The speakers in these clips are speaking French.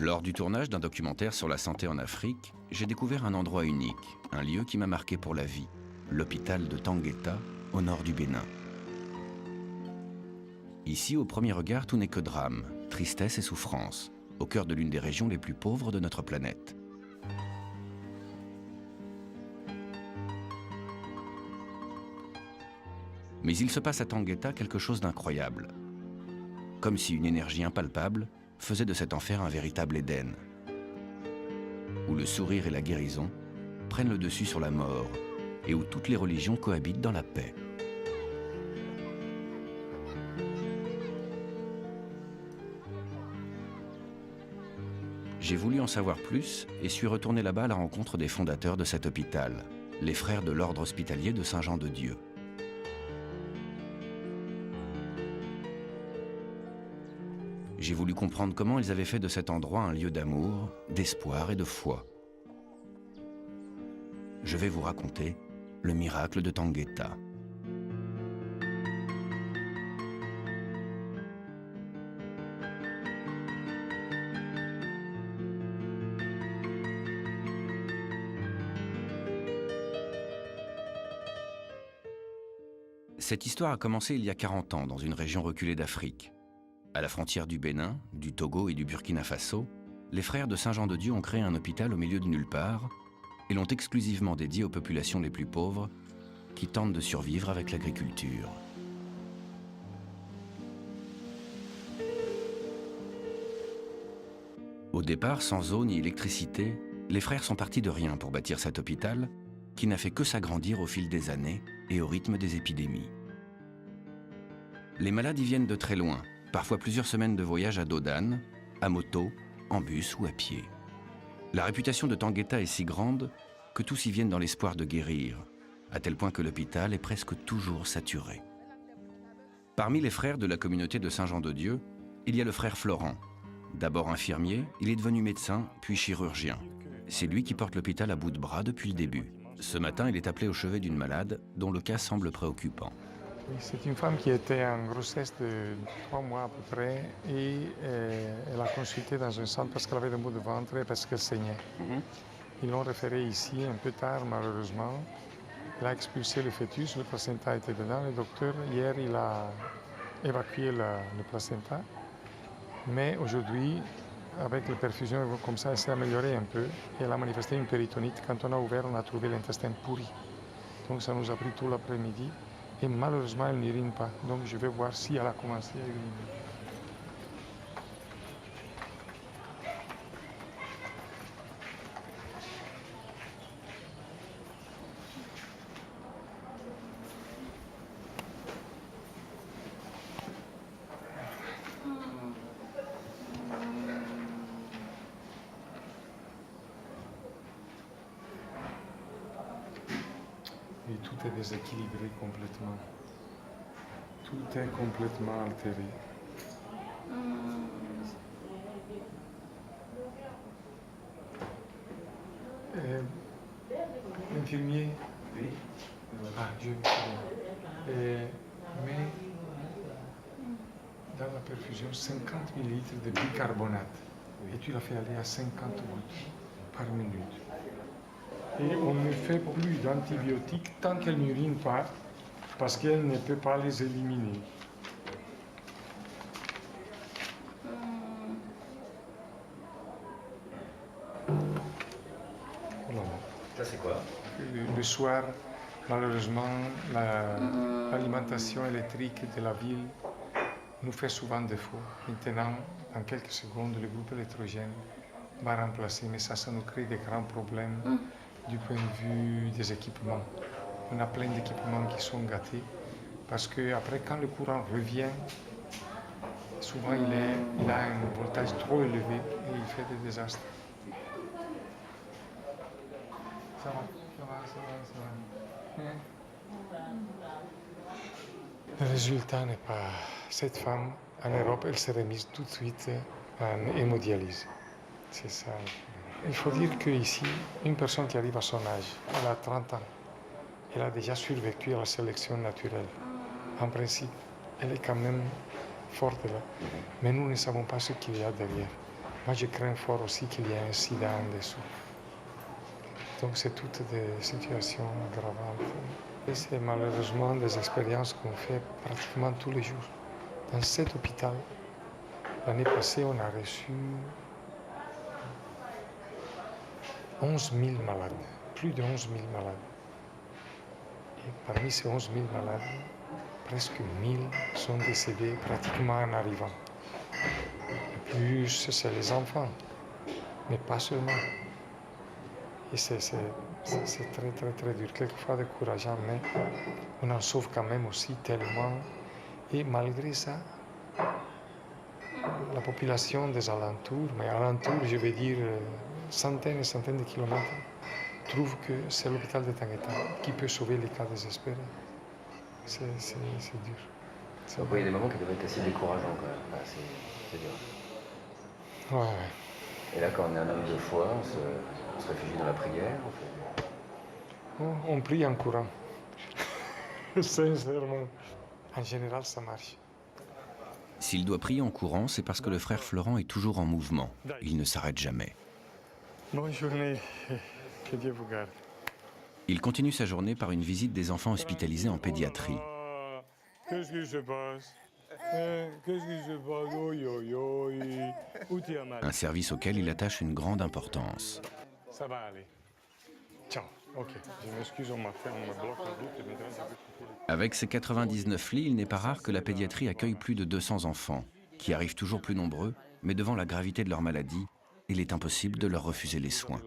Lors du tournage d'un documentaire sur la santé en Afrique, j'ai découvert un endroit unique, un lieu qui m'a marqué pour la vie, l'hôpital de Tangueta, au nord du Bénin. Ici, au premier regard, tout n'est que drame, tristesse et souffrance, au cœur de l'une des régions les plus pauvres de notre planète. Mais il se passe à Tangueta quelque chose d'incroyable. Comme si une énergie impalpable faisait de cet enfer un véritable Éden, où le sourire et la guérison prennent le dessus sur la mort et où toutes les religions cohabitent dans la paix. J'ai voulu en savoir plus et suis retourné là-bas à la rencontre des fondateurs de cet hôpital, les frères de l'ordre hospitalier de Saint-Jean-de-Dieu. J'ai voulu comprendre comment ils avaient fait de cet endroit un lieu d'amour, d'espoir et de foi. Je vais vous raconter le miracle de Tangueta. Cette histoire a commencé il y a 40 ans dans une région reculée d'Afrique. À la frontière du Bénin, du Togo et du Burkina Faso, les frères de Saint-Jean-de-Dieu ont créé un hôpital au milieu de nulle part et l'ont exclusivement dédié aux populations les plus pauvres qui tentent de survivre avec l'agriculture. Au départ, sans eau ni électricité, les frères sont partis de rien pour bâtir cet hôpital qui n'a fait que s'agrandir au fil des années et au rythme des épidémies. Les malades y viennent de très loin, parfois plusieurs semaines de voyage à dos d'âne, à moto, en bus ou à pied. La réputation de Tangueta est si grande que tous y viennent dans l'espoir de guérir, à tel point que l'hôpital est presque toujours saturé. Parmi les frères de la communauté de Saint-Jean-de-Dieu, il y a le frère Florent. D'abord infirmier, il est devenu médecin, puis chirurgien. C'est lui qui porte l'hôpital à bout de bras depuis le début. Ce matin, il est appelé au chevet d'une malade dont le cas semble préoccupant. C'est une femme qui était en grossesse de 3 mois à peu près et elle a consulté dans un centre parce qu'elle avait des maux de ventre et parce qu'elle saignait. Ils l'ont référée ici un peu tard malheureusement. Elle a expulsé le fœtus, le placenta était dedans. Le docteur, hier, il a évacué le placenta. Mais aujourd'hui, avec la perfusion comme ça, elle s'est améliorée un peu et elle a manifesté une péritonite. Quand on a ouvert, on a trouvé l'intestin pourri. Donc ça nous a pris tout l'après-midi. Et malheureusement, elle n'urine pas. Donc je vais voir si elle a commencé à uriner. Et tout est déséquilibré complètement. Tout est complètement altéré. Infirmier. Oui. Ah, mais dans la perfusion, 50 ml de bicarbonate. Et tu l'as fait aller à 50 gouttes par minute. Et on ne fait plus d'antibiotiques tant qu'elle n'urine pas, parce qu'elle ne peut pas les éliminer. Voilà. Ça c'est quoi? Le soir, malheureusement, l'alimentation électrique de la ville nous fait souvent défaut. Maintenant, dans quelques secondes, le groupe électrogène va remplacer, mais ça nous crée des grands problèmes du point de vue des équipements. On a plein d'équipements qui sont gâtés parce qu'après, quand le courant revient, souvent il a un voltage trop élevé et il fait des désastres. Ça va. Le résultat n'est pas... Cette femme, en Europe, elle serait mise tout de suite en hémodialyse. C'est ça. Il faut dire qu'ici, une personne qui arrive à son âge, elle a 30 ans, elle a déjà survécu à la sélection naturelle. En principe, elle est quand même forte là. Mais nous ne savons pas ce qu'il y a derrière. Moi, je crains fort aussi qu'il y ait un sida en dessous. Donc, c'est toutes des situations aggravantes. Et c'est malheureusement des expériences qu'on fait pratiquement tous les jours. Dans cet hôpital, l'année passée, on a reçu 11 000 malades, plus de 11 000 malades. Et parmi ces 11 000 malades, presque 1 000 sont décédés pratiquement en arrivant. Le plus, c'est les enfants, mais pas seulement. Et c'est très, très, très dur, quelquefois décourageant, mais on en sauve quand même aussi tellement. Et malgré ça, la population des alentours, mais alentours, je veux dire centaines et centaines de kilomètres, trouve que c'est l'hôpital de Tangueta qui peut sauver les cas désespérés. C'est dur. Donc il y a des moments qui doivent être assez décourageants quand même. Enfin, c'est dur. Ouais. Et là, quand on est un homme de foi, on se réfugie dans la prière. On prie en courant. Sincèrement. En général, ça marche. S'il doit prier en courant, c'est parce que le frère Florent est toujours en mouvement. Il ne s'arrête jamais. Bonne journée. Que Dieu vous garde. Il continue sa journée par une visite des enfants hospitalisés en pédiatrie. Qu'est-ce qui se passe? Qu'est-ce qui se passe? Où tu as mal? Un service auquel il attache une grande importance. Ça va aller. Ciao. Ok. Je m'excuse, on m'a bloqué la route. Avec ses 99 lits, il n'est pas rare que la pédiatrie accueille plus de 200 enfants, qui arrivent toujours plus nombreux, mais devant la gravité de leur maladie, il est impossible de leur refuser les soins.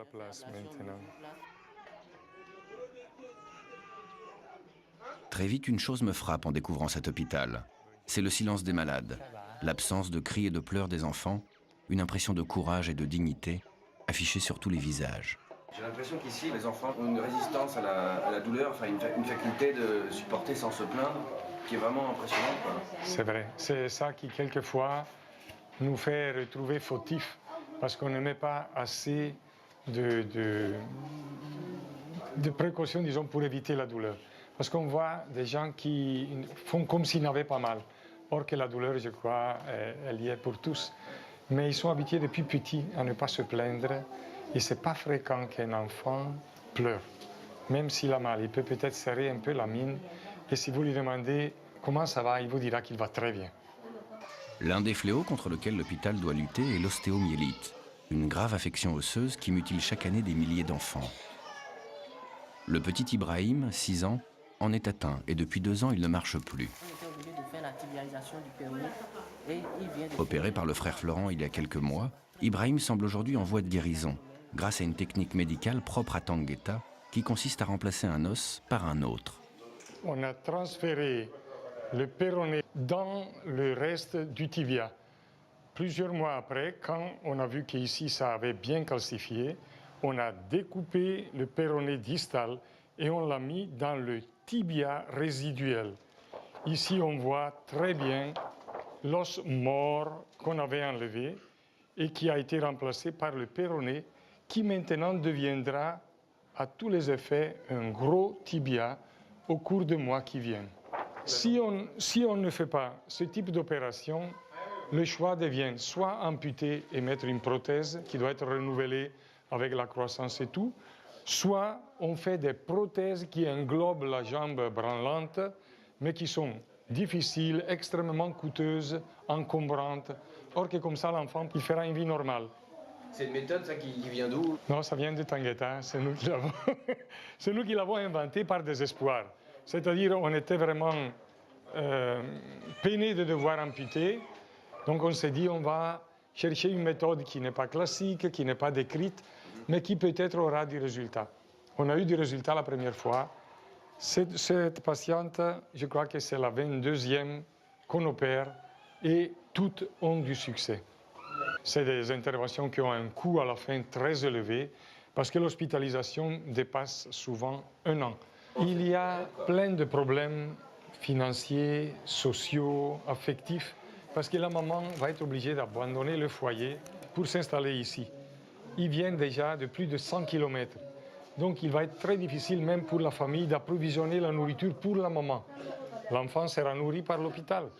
Très vite, une chose me frappe en découvrant cet hôpital. C'est le silence des malades, l'absence de cris et de pleurs des enfants, une impression de courage et de dignité affichée sur tous les visages. J'ai l'impression qu'ici, les enfants ont une résistance à la douleur, enfin une faculté de supporter sans se plaindre, qui est vraiment impressionnante. C'est vrai. C'est ça qui, quelquefois, nous fait retrouver fautifs, parce qu'on ne met pas assez de précautions, disons, pour éviter la douleur. Parce qu'on voit des gens qui font comme s'ils n'avaient pas mal. Or que la douleur, je crois, elle y est pour tous. Mais ils sont habitués depuis petit à ne pas se plaindre. Et ce n'est pas fréquent qu'un enfant pleure. Même s'il a mal, il peut peut-être serrer un peu la mine. Et si vous lui demandez comment ça va, il vous dira qu'il va très bien. L'un des fléaux contre lequel l'hôpital doit lutter est l'ostéomyélite, une grave affection osseuse qui mutile chaque année des milliers d'enfants. Le petit Ibrahim, 6 ans, en est atteint et depuis 2 ans, il ne marche plus. Opéré par le frère Florent il y a quelques mois, Ibrahim semble aujourd'hui en voie de guérison, grâce à une technique médicale propre à Tangueta qui consiste à remplacer un os par un autre. On a transféré le péroné dans le reste du tibia. Plusieurs mois après, quand on a vu qu'ici ça avait bien calcifié, on a découpé le péroné distal et on l'a mis dans le tibia résiduel. Ici, on voit très bien l'os mort qu'on avait enlevé et qui a été remplacé par le péroné qui maintenant deviendra à tous les effets un gros tibia au cours des mois qui viennent. Si on ne fait pas ce type d'opération, le choix devient soit amputer et mettre une prothèse qui doit être renouvelée avec la croissance et tout, soit on fait des prothèses qui englobent la jambe branlante, mais qui sont difficiles, extrêmement coûteuses, encombrantes. Or que comme ça, l'enfant, il fera une vie normale. C'est une méthode, ça, qui vient d'où? Non, ça vient de Tangueta. C'est nous qui l'avons inventé par désespoir. C'est-à-dire, on était vraiment peinés de devoir amputer. Donc on s'est dit, on va chercher une méthode qui n'est pas classique, qui n'est pas décrite, mais qui peut-être aura du résultat. On a eu du résultat la première fois. Cette patiente, je crois que c'est la 22e qu'on opère et toutes ont du succès. C'est des interventions qui ont un coût à la fin très élevé parce que l'hospitalisation dépasse souvent 1 an. Il y a plein de problèmes financiers, sociaux, affectifs, parce que la maman va être obligée d'abandonner le foyer pour s'installer ici. Ils viennent déjà de plus de 100 km. Donc il va être très difficile même pour la famille d'approvisionner la nourriture pour la maman. L'enfant sera nourri par l'hôpital.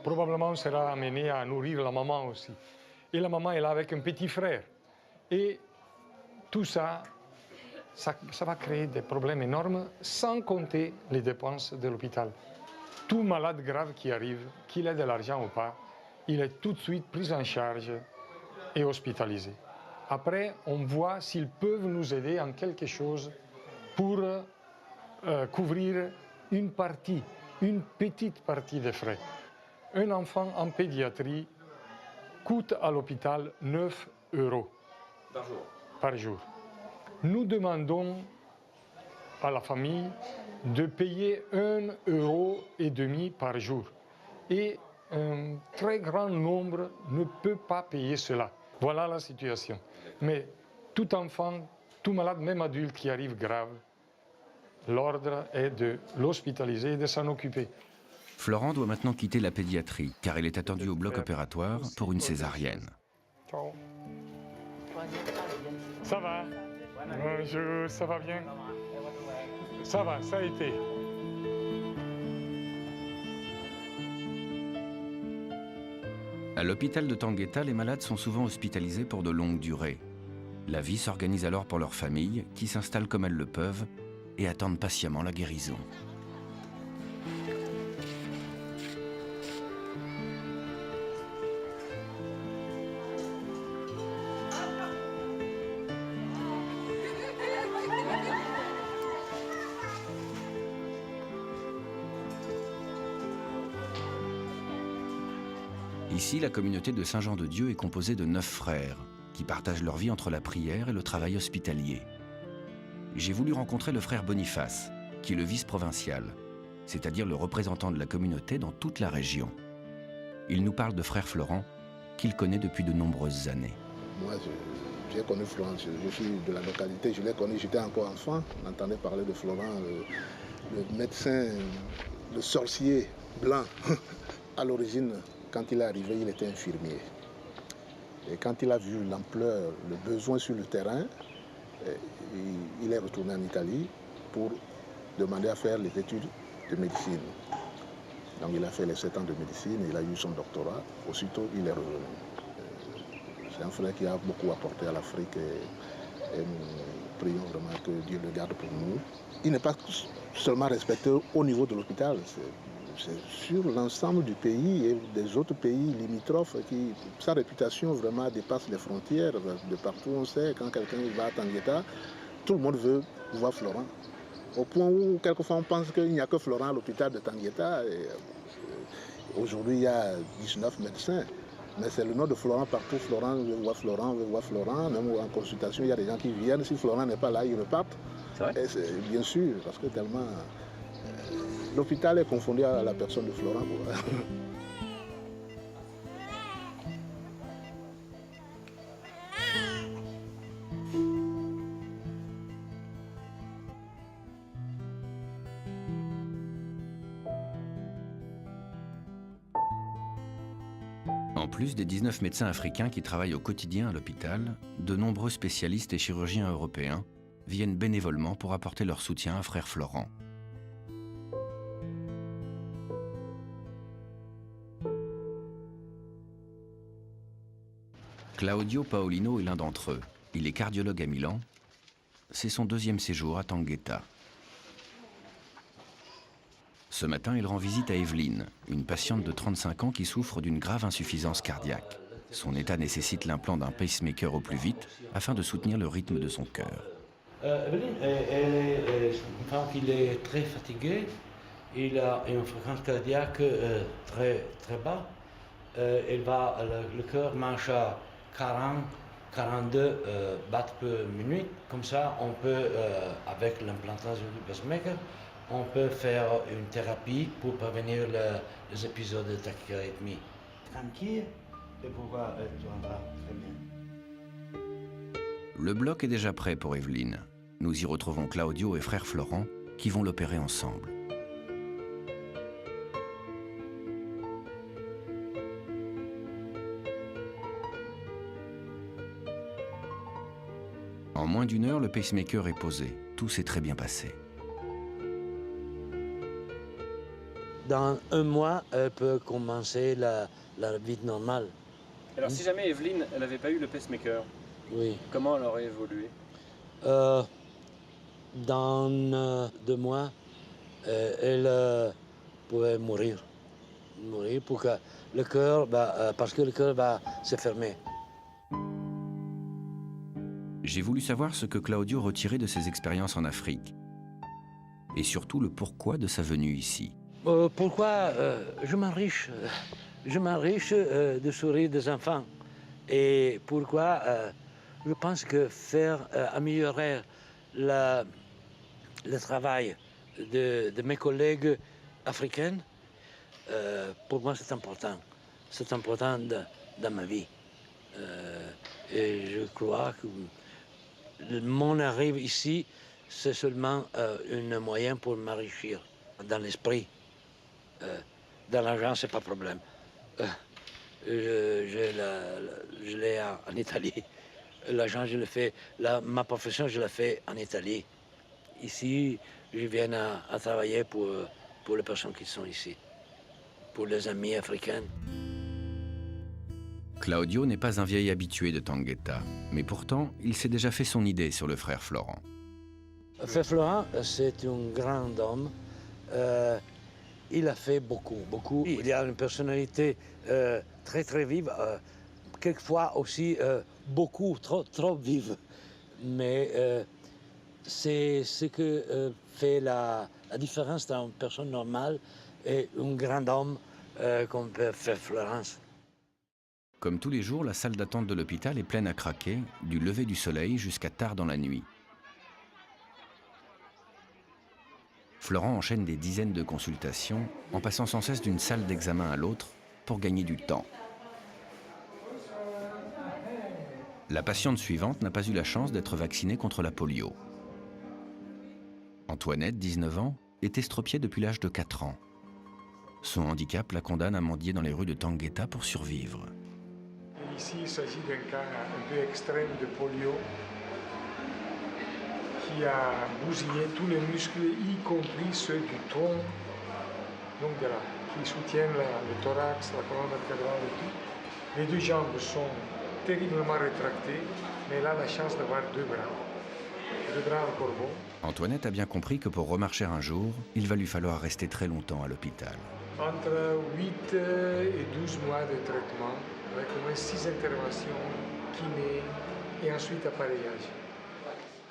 Probablement on sera amené à nourrir la maman aussi. et la maman est là avec un petit frère. Et tout ça, ça va créer des problèmes énormes, sans compter les dépenses de l'hôpital. Tout malade grave qui arrive, qu'il ait de l'argent ou pas, il est tout de suite pris en charge et hospitalisé. Après, on voit s'ils peuvent nous aider en quelque chose pour couvrir une partie, une petite partie des frais. Un enfant en pédiatrie coûte à l'hôpital 9 € par jour. Nous demandons à la famille de payer 1,5 € par jour. Et un très grand nombre ne peut pas payer cela. Voilà la situation. Mais tout enfant, tout malade, même adulte qui arrive grave, l'ordre est de l'hospitaliser et de s'en occuper. Florent doit maintenant quitter la pédiatrie, car il est attendu au bloc opératoire pour une césarienne. Ciao. Ça va? Bonjour, ça va bien? Ça va, ça a été. À l'hôpital de Tangueta, les malades sont souvent hospitalisés pour de longues durées. La vie s'organise alors pour leurs familles, qui s'installent comme elles le peuvent et attendent patiemment la guérison. Ici, la communauté de Saint-Jean-de-Dieu est composée de 9 frères, qui partagent leur vie entre la prière et le travail hospitalier. J'ai voulu rencontrer le frère Boniface, qui est le vice-provincial, c'est-à-dire le représentant de la communauté dans toute la région. Il nous parle de frère Florent, qu'il connaît depuis de nombreuses années. Moi, j'ai connu Florent, je suis de la localité, je l'ai connu, j'étais encore enfant, on entendait parler de Florent, le médecin, le sorcier blanc. À l'origine, quand il est arrivé, il était infirmier. Et quand il a vu l'ampleur, le besoin sur le terrain, il est retourné en Italie pour demander à faire les études de médecine. Donc il a fait les 7 ans de médecine, il a eu son doctorat. Aussitôt, il est revenu. C'est un frère qui a beaucoup apporté à l'Afrique et nous prions vraiment que Dieu le garde pour nous. Il n'est pas seulement respecté au niveau de l'hôpital, c'est sur l'ensemble du pays et des autres pays limitrophes. Sa réputation vraiment dépasse les frontières. De partout on sait, quand quelqu'un va à Tangueta, tout le monde veut voir Florent. Au point où quelquefois on pense qu'il n'y a que Florent à l'hôpital de Tangueta. Aujourd'hui il y a 19 médecins. Mais c'est le nom de Florent partout. Florent veut voir Florent, veut voir Florent. Même en consultation, il y a des gens qui viennent. Si Florent n'est pas là, ils repartent. C'est vrai? Et bien sûr, parce que tellement... l'hôpital est confondu à la personne de Florent. En plus des 19 médecins africains qui travaillent au quotidien à l'hôpital, de nombreux spécialistes et chirurgiens européens viennent bénévolement pour apporter leur soutien à frère Florent. Claudio Paolino est l'un d'entre eux. Il est cardiologue à Milan. C'est son 2e séjour à Tangueta. Ce matin, il rend visite à Evelyne, une patiente de 35 ans qui souffre d'une grave insuffisance cardiaque. Son état nécessite l'implant d'un pacemaker au plus vite afin de soutenir le rythme de son cœur. Evelyne, elle est une femme qui est très fatiguée. Il a une fréquence cardiaque très bas. Le cœur marche à 42 battements par minute. Comme ça, on peut, avec l'implantation du pacemaker, on peut faire une thérapie pour prévenir les épisodes de tachyrythmie. Tranquille, et pouvoir être en bas très bien. Le bloc est déjà prêt pour Evelyne. Nous y retrouvons Claudio et frère Florent qui vont l'opérer ensemble. En moins d'1 heure, le pacemaker est posé. Tout s'est très bien passé. Dans 1 mois, elle peut commencer la vie normale. Alors si jamais Evelyne, elle n'avait pas eu le pacemaker, Oui. comment elle aurait évolué? Dans 2 mois, elle pouvait mourir. Mourir pour que le cœur, parce que le cœur va se fermer. J'ai voulu savoir ce que Claudio retirait de ses expériences en Afrique. Et surtout le pourquoi de sa venue ici. Pourquoi je m'enriche du sourire des enfants. Et pourquoi je pense que faire améliorer le travail de mes collègues africains, pour moi c'est important. C'est important dans ma vie. Et je crois que mon arrivée ici, c'est seulement un moyen pour m'enrichir dans l'esprit. Dans l'argent, c'est pas problème. Je l'ai en Italie. L'argent, je le fais. Ma profession, je la fais en Italie. Ici, je viens à travailler pour les personnes qui sont ici, pour les amis africains. Claudio n'est pas un vieil habitué de Tangueta, mais pourtant, il s'est déjà fait son idée sur le frère Florent. Frère Florent, c'est un grand homme. Il a fait beaucoup. Il a une personnalité très, très vive. Quelquefois aussi trop vive. Mais c'est ce que fait la différence entre une personne normale et un grand homme comme Frère Florence. Comme tous les jours, la salle d'attente de l'hôpital est pleine à craquer, du lever du soleil jusqu'à tard dans la nuit. Florent enchaîne des dizaines de consultations en passant sans cesse d'une salle d'examen à l'autre pour gagner du temps. La patiente suivante n'a pas eu la chance d'être vaccinée contre la polio. Antoinette, 19 ans, est estropiée depuis l'âge de 4 ans. Son handicap la condamne à mendier dans les rues de Tangueta pour survivre. Ici, il s'agit d'un cas un peu extrême de polio qui a bousillé tous les muscles, y compris ceux du tronc, donc qui soutiennent le thorax, la colonne vertébrale et tout. Les 2 jambes sont terriblement rétractées, mais elle a la chance d'avoir 2 bras. 2 bras en corbeau. Antoinette a bien compris que pour remarcher un jour, il va lui falloir rester très longtemps à l'hôpital. Entre 8 et 12 mois de traitement, avec au moins 6 interventions, kiné et ensuite appareillage.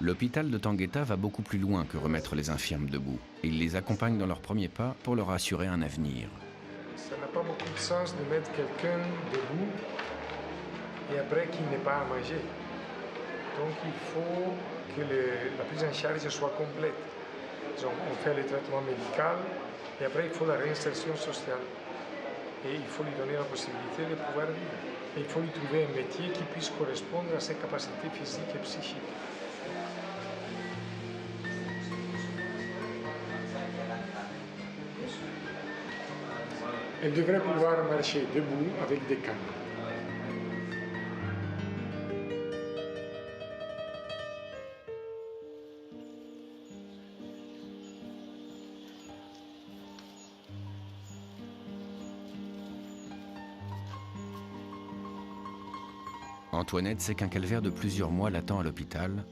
L'hôpital de Tangueta va beaucoup plus loin que remettre les infirmes debout. Il les accompagne dans leurs premiers pas pour leur assurer un avenir. Ça n'a pas beaucoup de sens de mettre quelqu'un debout et après qu'il n'ait pas à manger. Donc il faut que la prise en charge soit complète. Donc, on fait le traitement médical et après il faut la réinsertion sociale. Et il faut lui donner la possibilité de pouvoir vivre. Et il faut lui trouver un métier qui puisse correspondre à ses capacités physiques et psychiques. Elle devrait pouvoir marcher debout avec des cannes. Antoinette sait qu'un calvaire de plusieurs mois l'attend à l'hôpital,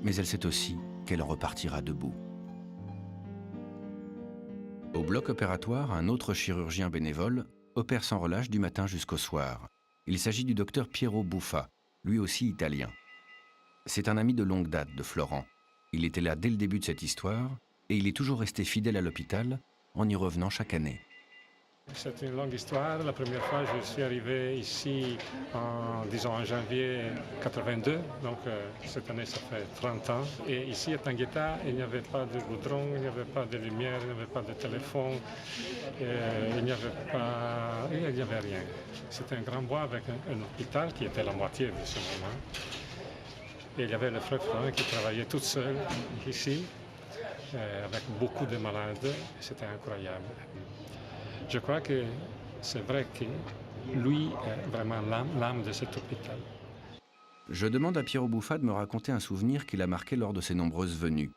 mais elle sait aussi qu'elle en repartira debout. Au bloc opératoire, un autre chirurgien bénévole opère sans relâche du matin jusqu'au soir. Il s'agit du docteur Piero Buffa, lui aussi italien. C'est un ami de longue date de Florent. Il était là dès le début de cette histoire et il est toujours resté fidèle à l'hôpital en y revenant chaque année. C'est une longue histoire. La première fois, je suis arrivé ici en janvier 82. Donc cette année, ça fait 30 ans. Et ici à Tangueta, il n'y avait pas de goudron, il n'y avait pas de lumière, il n'y avait pas de téléphone, il n'y avait rien. C'était un grand bois avec un hôpital qui était la moitié de ce moment. Et il y avait le frère Florent qui travaillait tout seul ici, avec beaucoup de malades. C'était incroyable. Je crois que c'est vrai que lui est vraiment l'âme de cet hôpital. Je demande à Piero Buffa de me raconter un souvenir qu'il a marqué lors de ses nombreuses venues.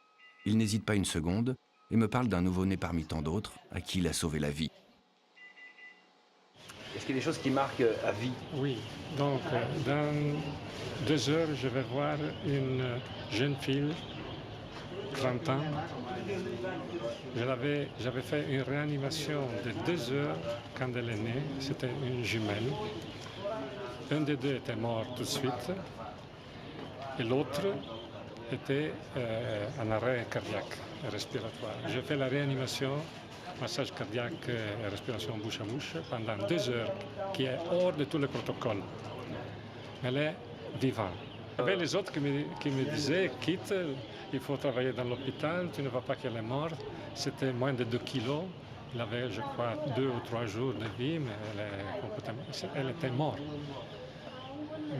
Il n'hésite pas une seconde et me parle d'un nouveau-né parmi tant d'autres à qui il a sauvé la vie. Est-ce qu'il y a des choses qui marquent à vie? Oui, donc dans 2 heures, je vais voir une jeune fille, 30 ans. J'avais fait une réanimation de 2 heures quand elle est née. C'était une jumelle. Un des deux était mort tout de suite et l'autre était en arrêt cardiaque et respiratoire. J'ai fait la réanimation, massage cardiaque et respiration bouche à bouche pendant 2 heures, qui est hors de tous les protocoles. Elle est vivante. Il y avait les autres qui me disaient, quitte, il faut travailler dans l'hôpital, tu ne vois pas qu'elle est morte. C'était moins de 2 kilos. Il avait, je crois, 2 ou 3 jours de vie, mais elle était morte.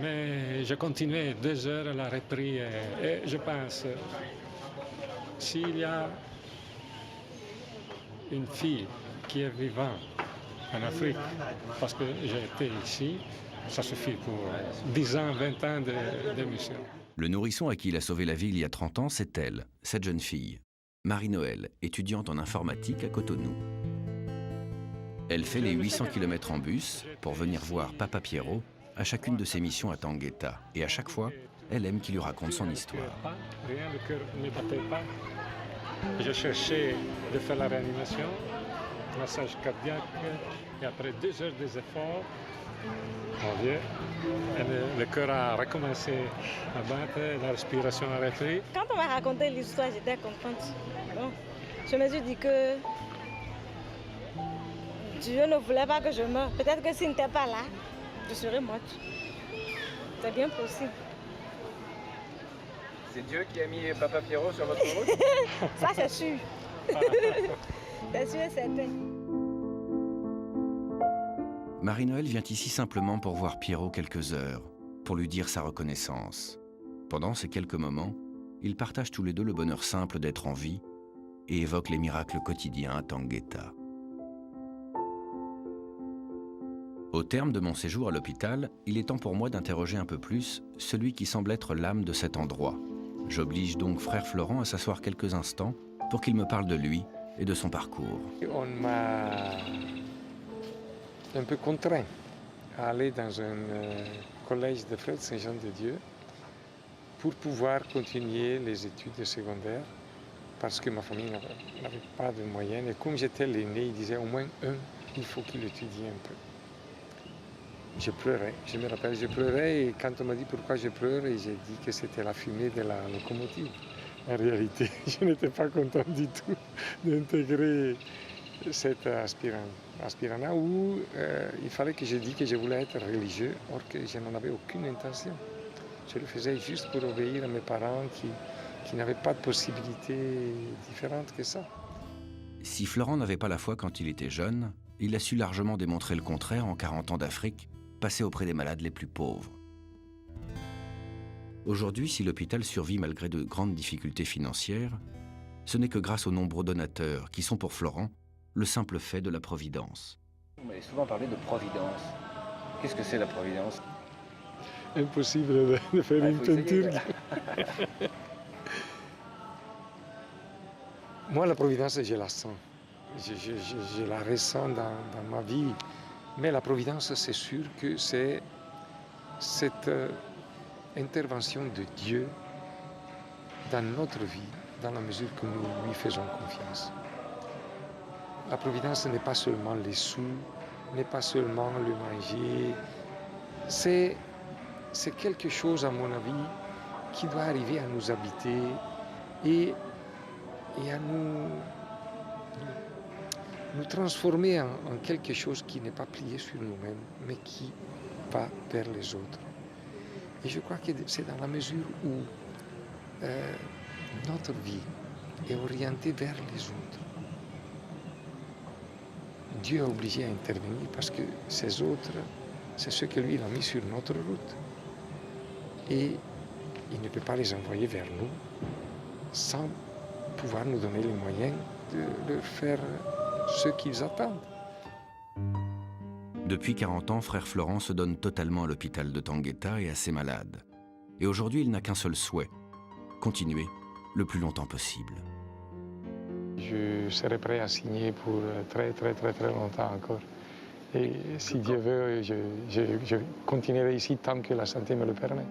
Mais j'ai continué 2 heures, elle a repris et je pense, s'il y a une fille qui est vivante en Afrique, parce que j'ai été ici, ça suffit pour 10 ans, 20 ans de mission. Le nourrisson à qui il a sauvé la vie il y a 30 ans, c'est elle, cette jeune fille, Marie-Noël, étudiante en informatique à Cotonou. Elle fait les 800 km en bus pour venir voir Papa Pierrot à chacune de ses missions à Tangueta. Et à chaque fois, elle aime qu'il lui raconte son histoire. Rien, le cœur ne battait pas. Je cherchais de faire la réanimation, massage cardiaque, et après 2 heures des efforts, mon Dieu, le cœur a recommencé à battre, la respiration a repris. Quand on m'a raconté l'histoire, j'étais contente. Bon, je me suis dit que Dieu ne voulait pas que je meure. Peut-être que s'il n'était pas là, je serais morte. C'est bien possible. C'est Dieu qui a mis Papa Pierrot sur votre route? Ça, c'est sûr. C'est sûr et certain. Marie-Noël vient ici simplement pour voir Pierrot quelques heures, pour lui dire sa reconnaissance. Pendant ces quelques moments, ils partagent tous les deux le bonheur simple d'être en vie et évoquent les miracles quotidiens à Tangueta. Au terme de mon séjour à l'hôpital, il est temps pour moi d'interroger un peu plus celui qui semble être l'âme de cet endroit. J'oblige donc frère Florent à s'asseoir quelques instants pour qu'il me parle de lui et de son parcours. On m'a un peu contraint à aller dans un collège de Frères Saint-Jean-de-Dieu pour pouvoir continuer les études secondaires parce que ma famille n'avait pas de moyens. Et comme j'étais l'aîné, il disait au moins il faut qu'il étudie un peu. Je pleurais, je me rappelle, je pleurais et quand on m'a dit pourquoi je pleure, j'ai dit que c'était la fumée de la locomotive. En réalité, je n'étais pas content du tout d'intégrer cet aspirant où il fallait que je dise que je voulais être religieux, or que je n'en avais aucune intention. Je le faisais juste pour obéir à mes parents qui n'avaient pas de possibilité différente que ça. Si Florent n'avait pas la foi quand il était jeune, il a su largement démontrer le contraire en 40 ans d'Afrique, passé auprès des malades les plus pauvres. Aujourd'hui, si l'hôpital survit malgré de grandes difficultés financières, ce n'est que grâce aux nombreux donateurs qui sont pour Florent le simple fait de la providence. Vous m'avez souvent parlé de providence. Qu'est-ce que c'est la providence? Impossible de faire une peinture. Moi, la providence, je la sens. Je la ressens dans ma vie. Mais la providence, c'est sûr que c'est cette intervention de Dieu dans notre vie, dans la mesure que nous lui faisons confiance. La providence n'est pas seulement les sous, n'est pas seulement le manger. C'est quelque chose, à mon avis, qui doit arriver à nous habiter et à nous transformer en quelque chose qui n'est pas plié sur nous-mêmes, mais qui va vers les autres. Et je crois que c'est dans la mesure où notre vie est orientée vers les autres. Dieu est obligé à intervenir parce que ces autres, c'est ceux que lui il a mis sur notre route. Et il ne peut pas les envoyer vers nous sans pouvoir nous donner les moyens de leur faire ce qu'ils attendent. Depuis 40 ans, frère Florent se donne totalement à l'hôpital de Tangueta et à ses malades. Et aujourd'hui, il n'a qu'un seul souhait, continuer le plus longtemps possible. Je serai prêt à signer pour très longtemps encore. Et si Dieu veut, je continuerai ici tant que la santé me le permet.